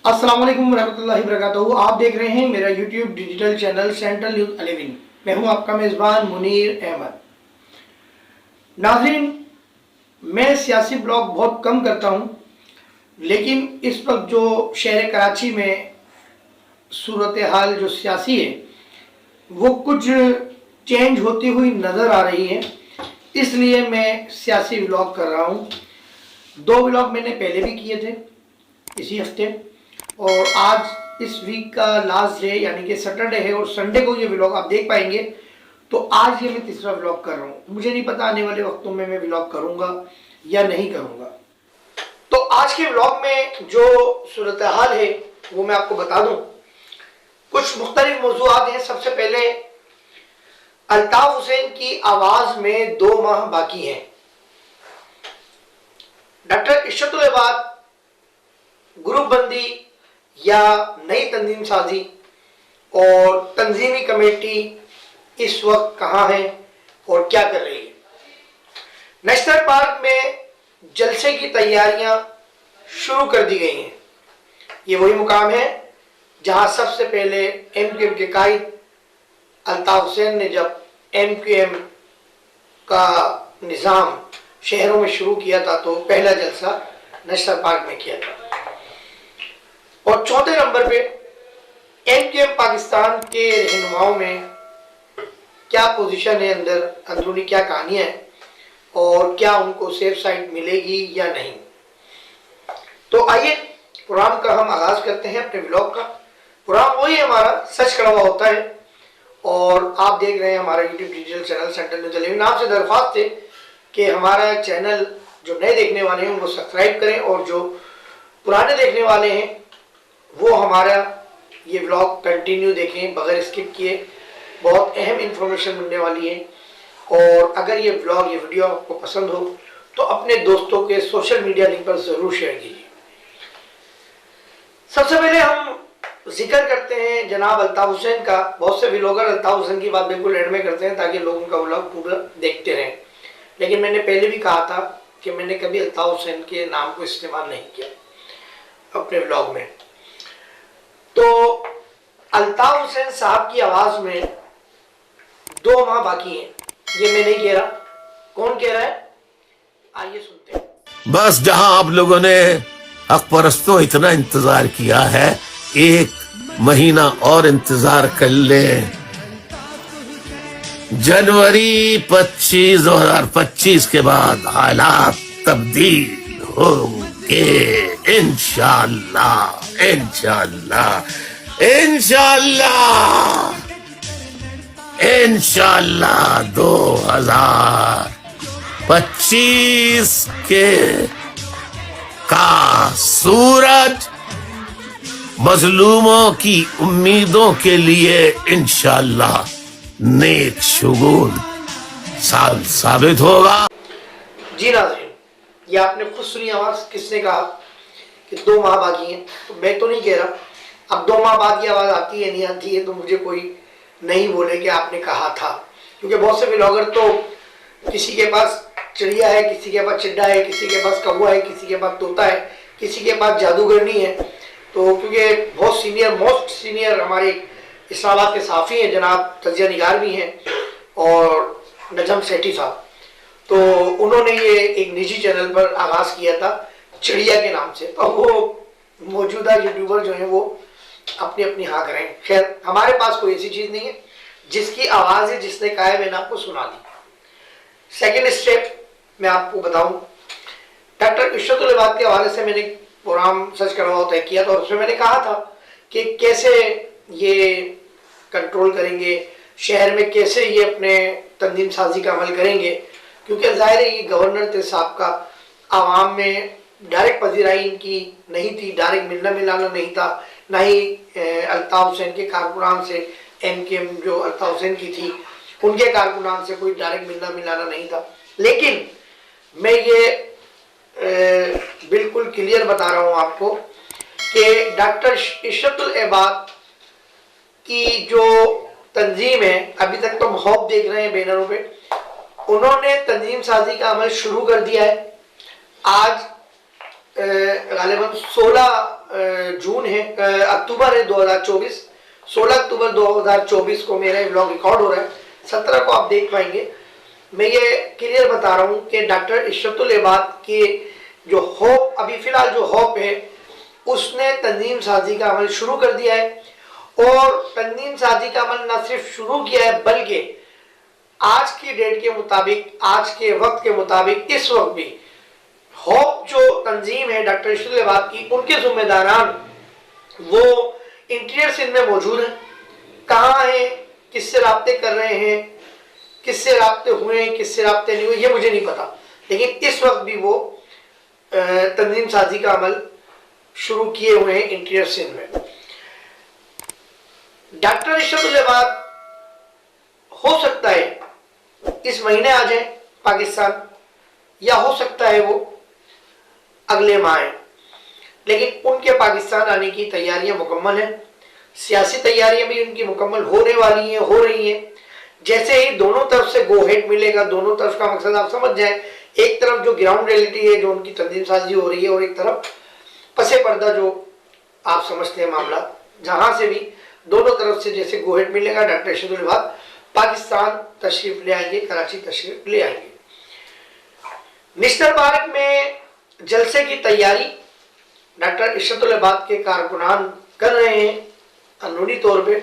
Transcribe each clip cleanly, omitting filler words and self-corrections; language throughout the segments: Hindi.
अस्सलाम वालेकुम रहमतुल्लाहि वबरकातुहू। आप देख रहे हैं मेरा YouTube digital channel central news 11। मैं हूं आपका मेज़बान मुनीर अहमद। नाज़रीन, मैं सियासी ब्लॉग बहुत कम करता हूं, लेकिन इस वक्त जो शहर कराची में सूरत हाल जो सियासी है वो कुछ चेंज होती हुई नज़र आ रही है, इसलिए मैं सियासी ब्लॉग कर रहा हूं। 2 ब्लॉग मैंने पहले भी किए थे इसी हफ्ते, और आज इस वीक का लास्ट डे यानी कि सैटरडे है और संडे को ये व्लॉग आप देख पाएंगे। तो आज ये मैं तीसरा व्लॉग कर रहा हूँ। मुझे नहीं पता आने वाले वक्तों में मैं व्लॉग करूँगा या नहीं करूँगा। तो आज के व्लॉग में जो सूरत हाल है वो मैं आपको बता दूँ। कुछ मुख्तलिफ मौज़ूआत हैं। सबसे पहले अल्ताफ हुसैन की आवाज़ में 2 माह बाकी हैं। डॉक्टर इशरतुल इबाद ग्रुप बंदी या नई तंजीम साजी और तंजीमी कमेटी इस वक्त कहाँ है और क्या कर रही है। नेशनल पार्क में जलसे की तैयारियां शुरू कर दी गई हैं। ये वही मुकाम है जहां सबसे पहले एमक्यूएम के कायद अल्ताफ हुसैन ने जब एमक्यूएम का निज़ाम शहरों में शुरू किया था तो पहला जलसा नेशनल पार्क में किया था। और चौथे नंबर पे एमक्यूएम पाकिस्तान के रहनुमाओं में क्या पोजीशन है, अंदर अंदरूनी क्या कहानियां हैं और क्या उनको सेफ साइड मिलेगी या नहीं। तो आइए प्रोग्राम का हम आगाज करते हैं अपने ब्लॉग का। प्रोग्राम वही हमारा सच कड़वा होता है और आप देख रहे हैं हमारा YouTube digital channel central news 11। आपसे दरख्वास्त है कि हमारा चैनल जो नए देखने वाले हैं वो सब्सक्राइब करें और जो पुराने देखने वाले हैं वो हमारा ये व्लॉग कंटिन्यू देखें बगैर स्किप किए। बहुत अहम इंफॉर्मेशन मिलने वाली है। और अगर ये व्लॉग ये वीडियो आपको पसंद हो तो अपने दोस्तों के सोशल मीडिया लिंक पर ज़रूर शेयर कीजिए। सबसे पहले हम जिक्र करते हैं जनाब अल्ताफ हुसैन का। बहुत से व्लॉगर अल्ताफ हुसैन की बात बिल्कुल एंड में करते हैं ताकि लोग उनका व्लॉग पूरा देखते रहें, लेकिन मैंने पहले भी कहा था कि मैंने कभी अल्ताफ हुसैन के नाम को इस्तेमाल नहीं किया अपने व्लॉग में। तो अल्ताफ हुसैन साहब की आवाज में 2 माह बाकी हैं, ये मैं नहीं कह रहा। कौन कह रहा है, आइए सुनते हैं। बस जहां आप लोगों ने हक परस्तों इतना इंतजार किया है, 1 महीना और इंतजार कर ले। जनवरी 25 2025 के बाद हालात तब्दील होंगे इंशाअल्लाह इंशाअल्लाह इंशाअल्लाह इंशाअल्लाह। 2025 के का सूरज मजलूमों की उम्मीदों के लिए इंशाअल्लाह नेक शुगुन साल साबित होगा। जी नाज़रीन, ये आपने खुद सुनी आवाज। किसने कहा कि 2 माह बाकी हैं? तो मैं तो नहीं कह रहा। अब 2 माह बाद की आवाज आती है नहीं आती है तो मुझे कोई नहीं बोले कि आपने कहा था, क्योंकि बहुत से व्लॉगर तो किसी के पास चिड़िया है, किसी के पास चिड्डा है, किसी के पास कौवा है, किसी के पास तोता है, किसी के पास जादूगरनी है। तो क्योंकि बहुत सीनियर मोस्ट सीनियर हमारे इस्लामाबाद के साफ़ी हैं, जनाब तजिया निगार भी हैं और नजम सेठी साहब, तो उन्होंने ये एक निजी चैनल पर आगाज़ किया था चिड़िया के नाम से। तो वो मौजूदा यूट्यूबर जो हैं वो अपनी अपनी हाँ करें। खैर, हमारे पास कोई ऐसी चीज़ नहीं है। जिसकी आवाज़ है, जिसने कहा है, मैंने आपको सुना दी। सेकेंड स्टेप मैं आपको बताऊं, डॉक्टर इशरतुल इबाद के हवाले से मैंने प्रोग्राम सच करवा तय किया था और उसमें मैंने कहा था कि कैसे ये कंट्रोल करेंगे, शहर में कैसे ये अपने तंजीम साजी का अमल करेंगे, क्योंकि जाहिर है ये गवर्नर थे साहब का आवाम में डायरेक्ट पजीराई इनकी नहीं थी, डायरेक्ट मिलना मिलाना नहीं था, ना ही अल्ताफ हुसैन के कारकुनान से एमक्यूएम जो अल्ताफ हुसैन की थी उनके कारकुनान से कोई डायरेक्ट मिलना मिलाना नहीं था। लेकिन मैं ये बिल्कुल क्लियर बता रहा हूँ आपको कि डॉक्टर इशरतुल इबाद की जो तंजीम है, अभी तक तो महब देख रहे हैं बैनरों पे, उन्होंने तंजीम साजी का अमल शुरू कर दिया है। आज गालिबन 16 जून है, अक्टूबर है 2024, 16 अक्टूबर 2024 को मेरा व्लॉग रिकॉर्ड हो रहा है, 17 को आप देख पाएंगे। मैं ये क्लियर बता रहा हूँ कि डॉक्टर इशरतुल इबाद के जो होप, अभी फिलहाल जो होप है, उसने तंजीम साजी का अमल शुरू कर दिया है। और तंजीम साजी का अमल न सिर्फ शुरू किया है, बल्कि आज की डेट के मुताबिक, आज के वक्त के मुताबिक, इस वक्त भी होप जो तंजीम है डॉक्टर इशरतुल इबाद की, उनके जिम्मेदारान वो इंटीरियर सिंध में मौजूद हैं। कहाँ हैं, किससे राब्ते कर रहे हैं, किससे राब्ते हुए हैं, किससे राब्ते नहीं हुए, ये मुझे नहीं पता, लेकिन इस वक्त भी वो तंजीम साजी का अमल शुरू किए हुए हैं इंटीरियर सिंध में। डॉक्टर इशरतुल इबाद हो सकता है इस महीने आ जाए पाकिस्तान, या हो सकता है वो अगले माह आए, लेकिन उनके पाकिस्तान आने की तैयारियां मुकम्मल हैं। सियासी तैयारियां भी उनकी मुकम्मल होने वाली हैं, हो रही हैं। जैसे ही दोनों तरफ से गो हेड मिलेगा, दोनों तरफ का मकसद आप समझ जाएं, एक तरफ जो ग्राउंड रियलिटी है, जो उनकी तंजीम साजी हो रही है, और एक तरफ पसे पर्दा जो आप समझते हैं मामला, जहां से भी दोनों तरफ से जैसे गो हेड मिलेगा, डॉक्टर इशरतुल इबाद पाकिस्तान तशरीफ ले आएंगे, कराची तशरीफ ले आएंगे। नेशनल पार्क में जलसे की तैयारी डॉक्टर इशरतुल इबाद के कारकुनान कर रहे हैं कानूनी तौर पे,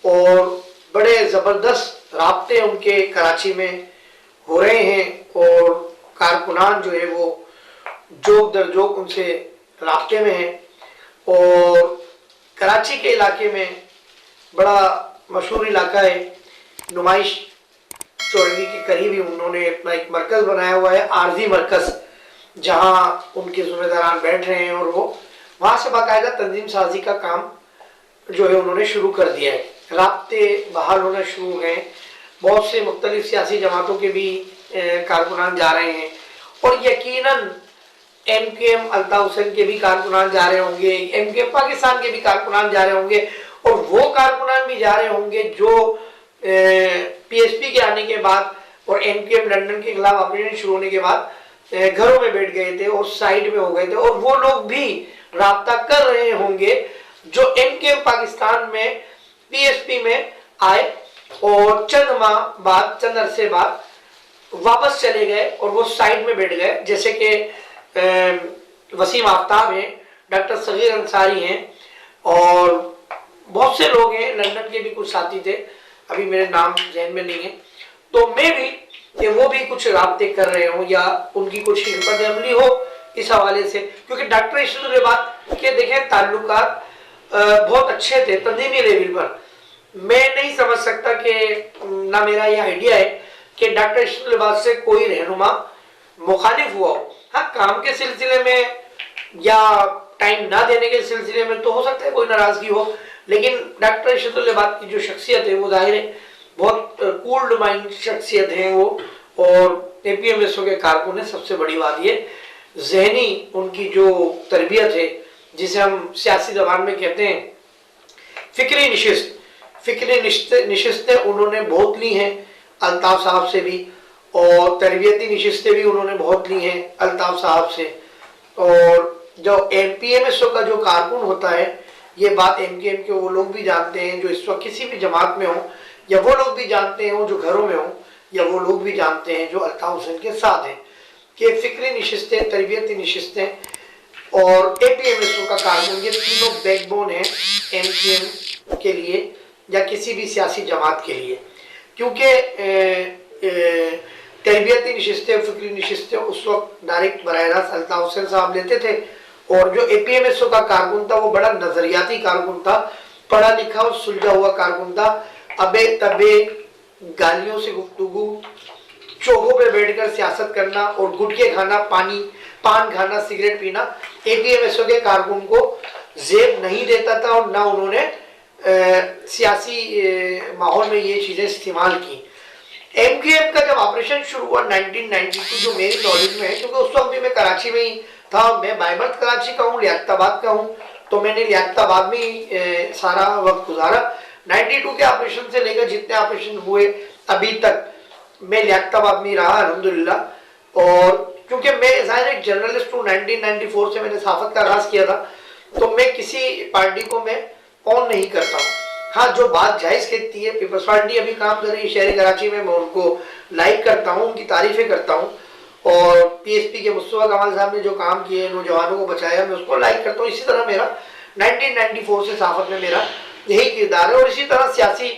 और बड़े ज़बरदस्त राब्ते उनके कराची में हो रहे हैं, और कारकुनान जो है वो जोक दर जोक उनसे राब्ते में हैं। और कराची के इलाके में बड़ा मशहूर इलाका है, नुमाइश चौरंगी के करीब ही उन्होंने अपना एक मरकज़ बनाया हुआ है, आर्जी मरकज़, जहाँ उनके ज़िम्मेदारान बैठ रहे हैं, और वो वहाँ से बाकायदा तंजीम साजी का काम जो है उन्होंने शुरू कर दिया है। राब्ते बहाल होना शुरू हो गए, बहुत से मुख्तलिफ सियासी जमातों के भी कारकुनान जा रहे हैं, और यकीनन MKM अल्ताफ हुसैन के भी कारकुनान जा रहे होंगे, MKM पाकिस्तान के भी कारकुनान जा रहे होंगे, और वो कारकुनान भी जा रहे होंगे जो PSP के आने के बाद और MKM लंदन के खिलाफ ऑपरेशन शुरू होने के बाद घरों में बैठ गए थे और साइड में हो गए थे, और वो लोग भी राब्ता कर रहे होंगे जो MKM पाकिस्तान में PSP में आए और चंद माह बाद, चंद अरसे बाद वापस चले गए और वो साइड में बैठ गए, जैसे कि वसीम आफ्ताब हैं, डॉक्टर सगीर अंसारी हैं, और बहुत से लोग हैं, लंदन के भी कुछ साथी थे, अभी मेरे नाम जहन में नहीं है। तो मैं भी कि वो भी कुछ राब्ते कर रहे हो या उनकी कुछ हिकमत अमली हो इस हवाले से, क्योंकि डॉक्टर इशरतुल इबाद के देखें ताल्लुकात बहुत अच्छे थे तंजीमी लेवल पर। मैं नहीं समझ सकता कि ना मेरा ये आइडिया है कि डॉक्टर इशरतुल इबाद से कोई रहनुमा मुखालिफ हुआ हो। हाँ, काम के सिलसिले में या टाइम ना देने के सिलसिले में तो हो सकता है कोई नाराजगी हो, लेकिन डॉक्टर इशरतुल इबाद की जो शख्सियत है वो जाहिर है बहुत कूल्ड माइंड शख्सियत है वो, और APMSO के कारकुन है। सबसे बड़ी बात ये जहनी उनकी जो तरबियत है, जिसे हम सियासी जबान में कहते हैं फिक्री निशिस्त, फिक्री निशिस्तें उन्होंने बहुत ली हैं अल्ताफ साहब से भी, और तरबियती निशिस्तें भी उन्होंने बहुत ली हैं अल्ताफ साहब से। और जो APMSO का जो कारकुन होता है, ये बात MKM के वो लोग भी जानते हैं जो इस वक्त किसी भी जमात में हो, या वो लोग भी जानते हैं जो घरों में हो, या वो लोग भी जानते हैं जो अल्ताफ हुसैन के साथ हैं, कि फिक्री निशिस्तें, तरबियती निशिस्तें और APMSO का कारकुन, ये तीनों बैकबोन है MKM के लिए या किसी भी सियासी जमात के लिए। क्योंकि तरबियती नशिस्तें, फिक्री नशिस्तें उस वक्त डायरेक्ट बराह रास्त अल्ताफ हुसैन साहब लेते थे, और जो APMSO का कारकुन था वो बड़ा नजरियाती कारकुन था, पढ़ा लिखा और सुलझा हुआ कारकुन था। अबे तबे गालियों से गुफ्तगू, चौकों पे बैठकर सियासत करना और गुटखे खाना, पान खाना, सिगरेट पीना APMSO के कारकुन को जेब नहीं देता था, और ना उन्होंने सियासी माहौल में ये चीज़ें इस्तेमाल की। MKM का जब ऑपरेशन शुरू हुआ 1992, जो मेरी नॉलेज में है, क्योंकि उस वक्त भी मैं कराची में ही था, मैं बायबर्थ कराची का हूँ, लियाकताबाद का हूँ, तो मैंने लियाकताबाद में ही सारा वक्त गुजारा। 92 के ऑपरेशन से लेकर जितने ऑपरेशन हुए अभी तक मैं लियाकताबाद में रहा अल्हम्दुलिल्लाह। और क्योंकि मैं ज़ाहिर एक जर्नलिस्ट हूँ, 1994 से मैंने सहाफ़त का आगाज़ किया था, तो मैं किसी पार्टी को मैं ऑन नहीं करता हूँ। हाँ, जो बात जायज़ कहती है, पीपल्स पार्टी अभी काम कर रही है शहर कराची में, मैं उनको लाइक करता हूँ, उनकी तारीफ़ें करता हूँ। और पीएसपी के मुस्तफा कमाल साहब ने जो काम किए, नौजवानों को बचाया, मैं उसको लाइक करता हूँ। इसी तरह मेरा 1994 से साफत में मेरा यही किरदार है। और इसी तरह सियासी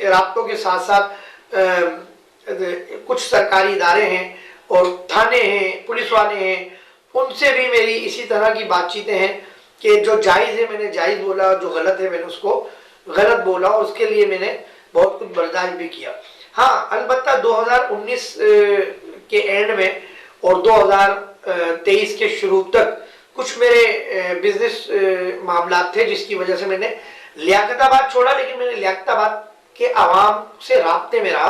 राब्तों के साथ साथ कुछ सरकारी इदारे हैं और थाने हैं, पुलिस वाले हैं, उनसे भी मेरी इसी तरह की बातचीतें हैं कि जो जायज़ है मैंने जायज़ बोला, जो गलत है मैंने उसको गलत बोला, और उसके लिए मैंने बहुत कुछ बर्दाश्त भी किया। हाँ, अलबत्ता 2019 के एंड में और 2023 के शुरू तक कुछ मेरे बिजनेस मामला थे जिसकी वजह से मैंने लियाकताबाद छोड़ा, लेकिन मैंने लियाकताबाद के आवाम से राब्ते में रहा,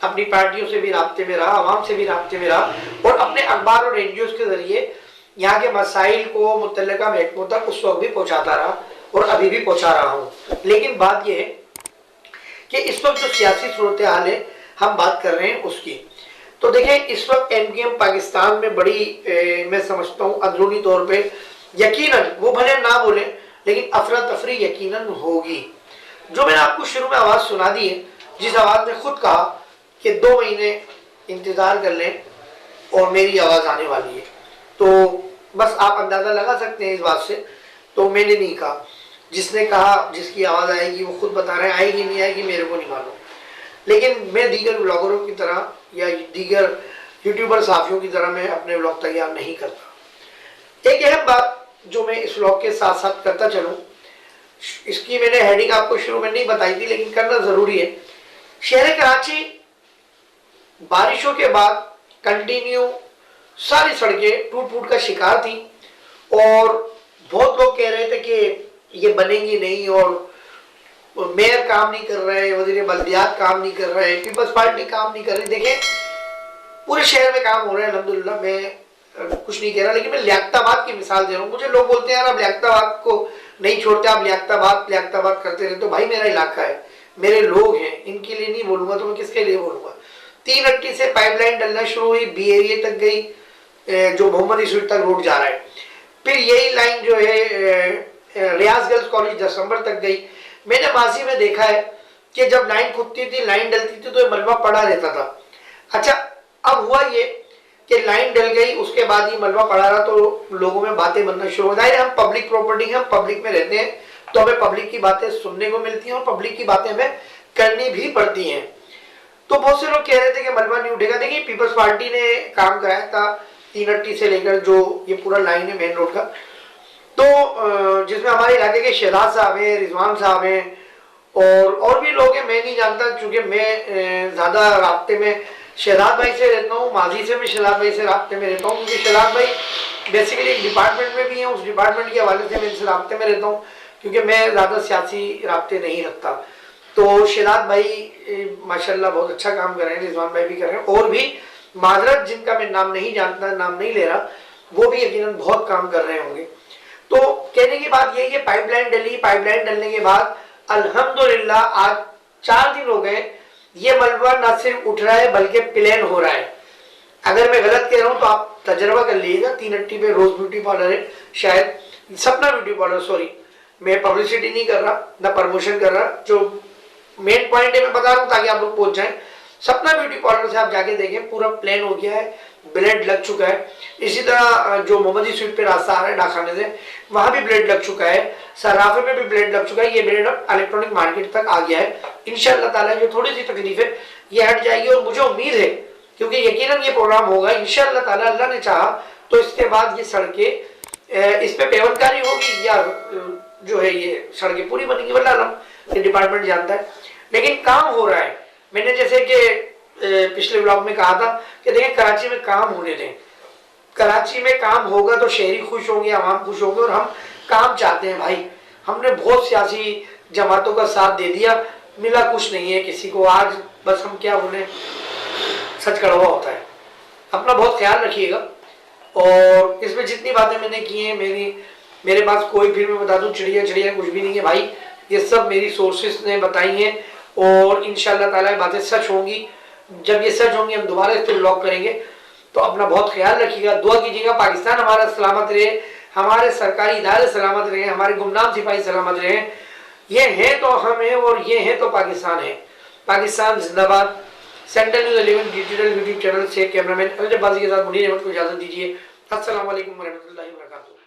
अपनी पार्टियों से भी राब्ते में रहा, आवाम से भी राब्ते में रहा, और अपने अखबार और एनजीओ के जरिए यहाँ के मसाइल को मुतल्लिका महकमों तक उस वक्त भी पहुँचाता रहा और अभी भी पहुँचा रहा हूँ। लेकिन बात यह है कि इस वक्त जो सियासी सूरत हाल है हम बात कर रहे हैं उसकी, तो देखें इस वक्त एमकेएम पाकिस्तान में बड़ी मैं समझता हूँ अंदरूनी तौर पे यकीनन, वो भले ना बोले लेकिन अफरा तफरी यकीनन होगी। जो मैंने आपको शुरू में आवाज़ सुना दी है, जिस आवाज़ ने खुद कहा कि 2 महीने इंतज़ार कर लें और मेरी आवाज़ आने वाली है, तो बस आप अंदाज़ा लगा सकते हैं इस बात से। तो मैंने नहीं कहा, जिसने कहा जिसकी आवाज़ आएगी वो खुद बता रहे हैं, आएगी नहीं आएगी मेरे को नहीं मालूम। लेकिन मैं दीगर ब्लॉगरों की तरह या दीगर यूट्यूबर साथियों की तरह मैं अपने ब्लॉग तैयार नहीं करता। एक अहम बात जो मैं इस ब्लॉग के साथ साथ करता चलूँ, इसकी मैंने हेडिंग आपको शुरू में नहीं बताई थी लेकिन करना ज़रूरी है। शहर कराची बारिशों के बाद कंटिन्यू सारी सड़कें टूट फूट का शिकार थी, और बहुत लोग कह रहे थे कि ये बनेंगी नहीं, और मेयर काम नहीं कर रहे, वज़ीर बल्दियात काम नहीं कर रहे, पीपल्स पार्टी काम नहीं कर रही। देखें पूरे शहर में काम हो रहा है अल्हम्दुलिल्लाह, मैं कुछ नहीं कह रहा, लेकिन मैं लियाकताबाद की मिसाल दे रहा हूँ। मुझे लोग बोलते हैं यार आप लियाकताबाद को नहीं छोड़ते, आप लियाकताबाद करते रहते। तो भाई मेरा इलाका है, मेरे लोग हैं, इनके लिए नहीं बोलूँगा तो मैं किसके लिए बोलूँगा। 3 अट्टी से पाइपलाइन डलना शुरू हुई, बी एरिया तक गई, जो मोहम्मद स्ट्रीट तक रोड जा रहा है, फिर यही लाइन जो है रियाज गर्ल्स कॉलेज 10 नंबर तक गई। मैंने माजी में देखा है कि जब लाइन खुदती थी, लाइन डलती थी, तो ये मलबा पड़ा रहता था। अच्छा, अब हुआ ये कि लाइन डल गई, उसके बाद ही मलबा पड़ा रहा, तो लोगों में बातें बनना शुरू हो गई। हम पब्लिक प्रॉपर्टी हैं, हम पब्लिक में रहते हैं, तो हमें पब्लिक की बातें सुनने को मिलती हैं और पब्लिक की बातें हमें करनी भी पड़ती हैं। तो बहुत से लोग कह रहे थे कि मलबा नहीं उठेगा। देखिए पीपल्स पार्टी ने काम कराया था 3 अट्टी से लेकर जो ये पूरा लाइन है मेन रोड का, तो जिसमें हमारे इलाके के शहजाद साहब हैं, रिजवान साहब हैं, और भी लोग हैं, मैं नहीं जानता, चूँकि मैं ज़्यादा राब्ते में शहजाद भाई से रहता हूँ, माजी से भी शहजाद भाई से राब्ते में रहता हूँ, क्योंकि शहजाद भाई बेसिकली एक डिपार्टमेंट में भी हैं, उस डिपार्टमेंट के हवाले से मैं इनसे राब्ते में रहता हूँ, क्योंकि मैं ज़्यादा सियासी राब्ते नहीं रखता। तो शहजाद भाई माशाल्लाह बहुत अच्छा काम कर रहे हैं, रिजवान भाई भी कर रहे हैं, और भी माजरत जिनका मैं नाम नहीं जानता, नाम नहीं ले रहा, वो भी यकीनन बहुत काम कर रहे होंगे। तो कहने की बात यही है, पाइपलाइन डली, पाइपलाइन डलने के बाद अल्हम्दुलिल्लाह आज 4 दिन हो गए, ये मलबा ना सिर्फ उठ रहा है बल्कि प्लेन हो रहा है। अगर मैं गलत कह रहा हूँ तो आप तजर्बा कर लीजिएगा। 3 अट्टी पे रोज ब्यूटी पार्लर है, शायद सपना ब्यूटी पार्लर, सॉरी मैं पब्लिसिटी नहीं कर रहा ना प्रमोशन कर रहा, जो मेन पॉइंट है मैं बता रहा हूँ ताकि आप लोग पहुंच जाएं। सपना ब्यूटी पार्लर से आप जाके देखें, पूरा प्लेन हो गया है, ब्लेड लग चुका है। इसी तरह जो मोहम्मदी स्ट्रीट पे रास्ता आ रहा है डाकखाने से, वहां भी ब्लेड लग चुका है, सराफे पे भी ब्लेड लग चुका है। ये ब्लेड अब इलेक्ट्रॉनिक मार्केट तक आ गया है। इंशाअल्लाह ताला जो थोड़ी सी तकलीफ है ये हट जाएगी, और मुझे उम्मीद है क्योंकि यकीनन ये प्रोग्राम होगा इंशाअल्लाह ताला, अल्लाह ने चाहा तो इसके बाद ये सड़कें इस पे पेवनकारी होगी या जो है ये सड़कें पूरी बनेंगी, वल्लाह ये डिपार्टमेंट जानता है, लेकिन काम हो रहा है। मैंने जैसे कि पिछले ब्लॉग में कहा था कि देखिए कराची में काम होने दें, कराची में काम होगा तो शहरी खुश होंगे, आवाम खुश होंगे, और हम काम चाहते हैं भाई। हमने बहुत सियासी जमातों का साथ दे दिया, मिला कुछ नहीं है किसी को। आज बस हम क्या बोले, सच कड़वा होता है। अपना बहुत ख्याल रखिएगा, और इसमें जितनी बातें मैंने की हैं मेरे पास कोई, फिर मैं बता दूं चिड़िया कुछ भी नहीं है भाई, ये सब मेरी सोर्सेस ने बताई हैं, और इंशाअल्लाह ताला ये बातें सच होंगी। जब ये सच होंगी हम दोबारा इस पर ब्लॉग करेंगे। तो अपना बहुत ख्याल रखिएगा, दुआ कीजिएगा पाकिस्तान हमारा सलामत रहे, हमारे सरकारी इदारे सलामत रहे, हमारे गुमनाम सिपाही सलामत रहे। ये हैं तो हम हैं और ये हैं तो पाकिस्तान है। पाकिस्तान जिंदाबाद। Central news 11 digital YouTube channel से कैमरामैन अजय बाजी के साथ मुनीर अहमद को इजाजत दीजिए। अस्सलाम वालेकुम रहमतुल्लाहि व बरकातुहू।